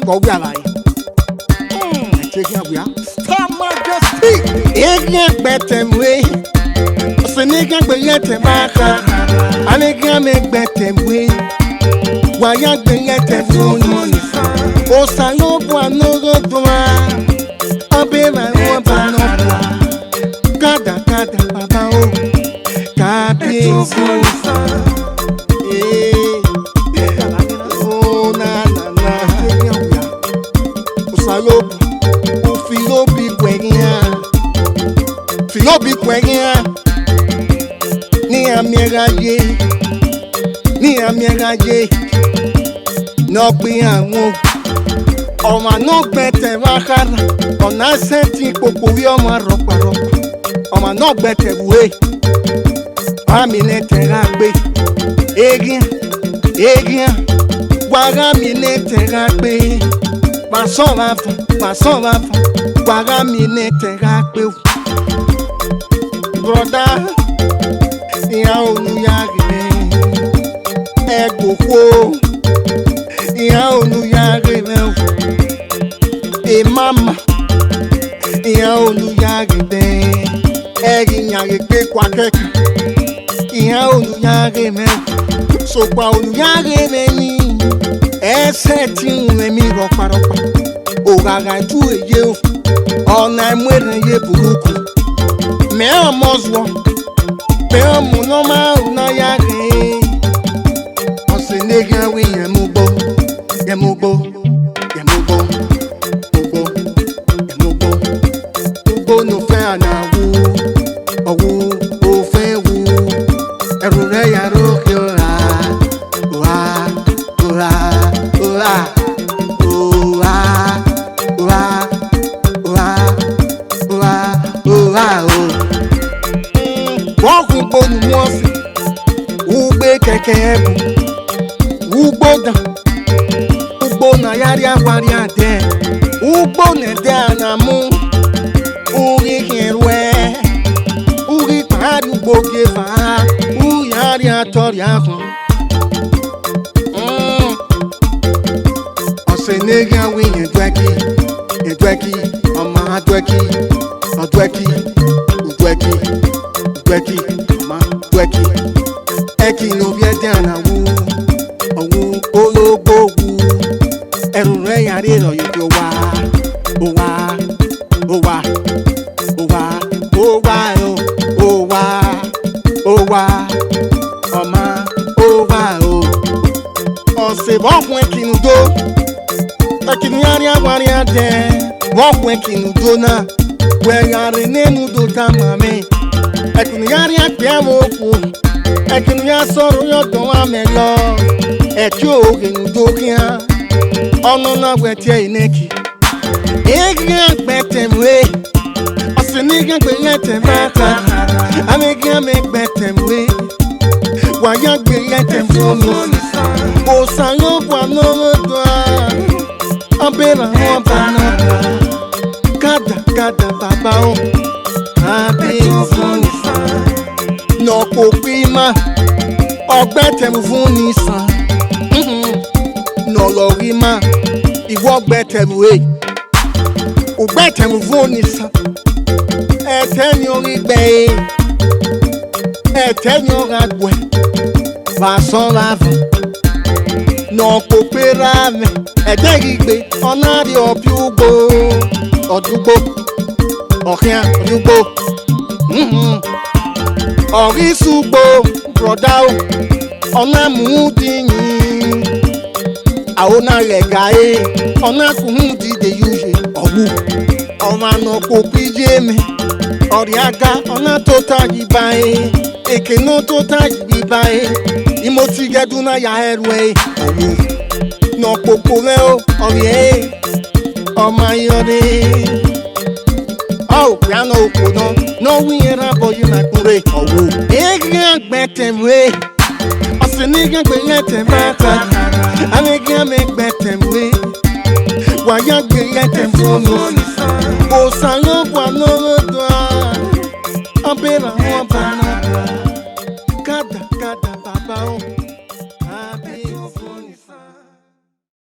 Go we are taking up Star Majesty. Egg better way. So nigga be yet a marker. And again make better way. Why you be yet a phone? Oh, Salopo no go to I be my one banana. Gada Baba oh. Gabi oh na Salopo Filobi kwenya ni amieraye no pin awon ọmọ no gbẹ̀tẹ̀ wákàrà ọ̀nà sẹ́ntì kòkò rí ọmọ rọ̀pàrọ̀pà ọmọ no gbẹ̀tẹ̀ wúwe àmì nẹ́tẹ̀rà gbé egian wàrà mi nẹ́tẹ̀rà gbé pàṣọ́ra fún wàrà mi nẹ́tẹ̀rà gbé broda ìyá olùyà rẹ̀ ẹ̀gbòkó ìyá olùyà rẹ̀ mama ìyá olùyà rẹ̀ ẹ̀yìn yàrá gbé kwakẹ́kẹ́ ìyá olùyà rẹ̀ sọ̀pọ̀ olùyà rẹ̀ ní ẹsẹ̀ tí ń rẹ̀ mí rọ̀pàrọ̀pà òràrà ju èyí ọ̀nà ẹ̀múẹ̀rẹ̀ yẹ burúkú mẹ́ràn mọ́zọ́ mẹ́ràn múná máa ń náà yá rẹ̀ ọ̀sẹ̀ nígbà wí yẹn mú gbọ́. No fair now, oh, fair woo, everywhere rock your walk on once, who bake a cab, who bought Ubona yaria waria de Ubona dana mu Uri hirwe Uri pari boge fa Uyaria toria hon Osenega wi edweki Oma dweki Oma dweki Eki no biedana wu Owu ologbo wu ẹrù rẹ̀ yàrá ìrọ̀yìn tó wá ọmọ o ọ̀sẹ̀ bọ́ọ̀kùn ẹ̀kìnnù tó ẹ̀kìnnù yàrá àwárí àdẹ bọ́ọ̀kùn ẹ̀kìnnù tó náà wẹ̀yàrá nínú tó tá màmí ẹ̀kìnnù yàrá àpẹ́ àwọn òkú ẹ̀kìnnù yà sọ̀rọ̀ yọ̀dọ̀ wà mẹ́lọ ẹ̀kí òkìnnù tó kíá ọ̀nà náà wẹ̀tẹ̀ ìnẹ́kì ẹ̀gẹ́ gbẹ̀tẹ̀mùwé ọ̀sẹ̀ nígbà gbẹ̀yẹ̀tẹ̀ máta àmẹ́gẹ́ gbẹ̀tẹ̀mùwé wàyà gbẹ̀yẹ̀tẹ̀ fúnmi òsàn yóò bọ̀ lọ́wọ́dọ̀ ọbẹ̀rẹ̀ àwọn bàná gàdà bàbá ó àbẹ̀yẹ̀ fúnni nọ̀kọ̀ pímà ọgbẹ̀tẹ̀mù fúnni sàn nọlọrí ma ìwọ gbẹtẹmù ẹ ò gbẹtẹmù fún onísàn ẹtẹ ni orí gbẹ ẹtẹ ni ọrọ àgbẹ fàṣọra fún nọpọ pera mẹ ẹdẹ gbígbé ọ̀nàrí ọ̀bí ugbó ọ̀dúgbò ọ̀hìn ọ̀dúgbò ọ̀rísùgbò brọ̀dá ọ̀nà mùúdìyìn. Aona regae ona kuhun di de yuje owu oma no ko pije me oriaga ona to taji bae eke no to taji bae imoti geduna ya erwe owu no kokore o orie oma yore oh piano ko no winra boy na kure owu ege agbetemwe Osiniga gbẹ̀yẹ̀tẹ̀ máta àmẹ́gẹ́ gbẹ̀tẹ̀mùwé wàyà gbẹ̀yẹ̀tẹ̀ fúnmi òsàn yóò wà lọ́wọ́dọ̀ ọbẹ̀rẹ̀ àwọn bàná.